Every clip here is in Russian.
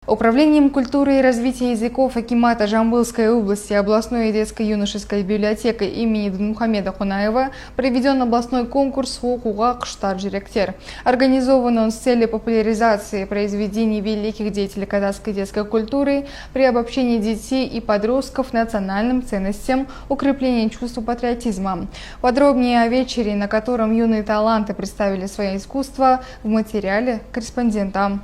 Управлением культуры и развития языков акимата Жамбылской области областной детско-юношеской библиотекой имени Дунмухамеда Хунаева проведен областной конкурс «Оқуға құштар жүректер». Организован он с целью популяризации произведений великих деятелей казахской детской культуры, при обобщении детей и подростков национальным ценностям, укреплении чувства патриотизма. Подробнее о вечере, на котором юные таланты представили свое искусство, в материале корреспондента.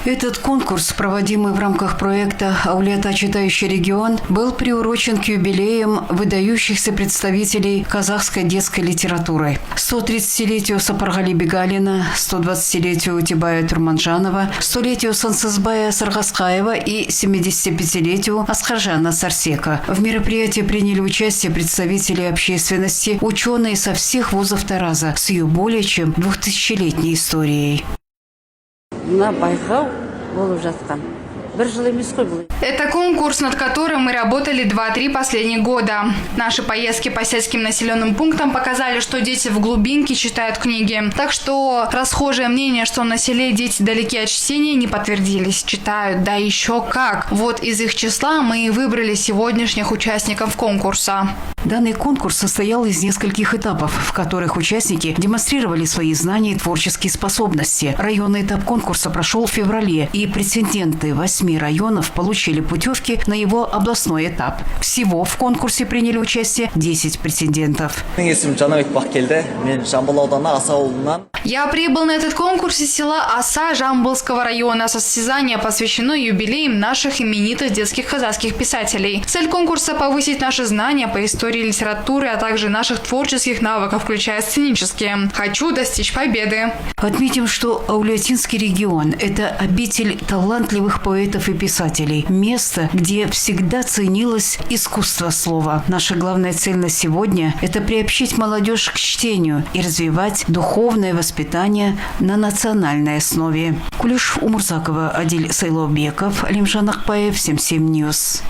Этот конкурс, проводимый в рамках проекта «Аулиата. Читающий регион», был приурочен к юбилеям выдающихся представителей казахской детской литературы. 130-летию Сапаргали Бегалина, 120-летию Утебая Турманжанова, 100-летию Сансызбая Саргаскаева и 75-летию Асхаржана Сарсека. В мероприятии приняли участие представители общественности, ученые со всех вузов Тараза с ее более чем 2000-летней историей. Это конкурс, над которым мы работали 2-3 последних года. Наши поездки по сельским населенным пунктам показали, что дети в глубинке читают книги. Так что расхожее мнение, что на селе дети далеки от чтения, не подтвердились. Читают, да еще как. Вот из их числа мы и выбрали сегодняшних участников конкурса. Данный конкурс состоял из нескольких этапов, в которых участники демонстрировали свои знания и творческие способности. Районный этап конкурса прошел в феврале, и претенденты 8 районов получили путевки на его областной этап. Всего в конкурсе приняли участие 10 претендентов. Я прибыл на этот конкурс из села Аса Жамбылского района. Состязание посвящено юбилеям наших именитых детских казахских писателей. Цель конкурса – повысить наши знания по истории литературы, а также наших творческих навыков, включая сценические. Хочу достичь победы. Отметим, что Аулиатинский регион – это обитель талантливых поэтов и писателей. Место, где всегда ценилось искусство слова. Наша главная цель на сегодня – это приобщить молодежь к чтению и развивать духовное воспитание на национальной основе. Кулиш Умурзакова, Адиль Сайлоубеков, Алимжан Акпаев, 77 News.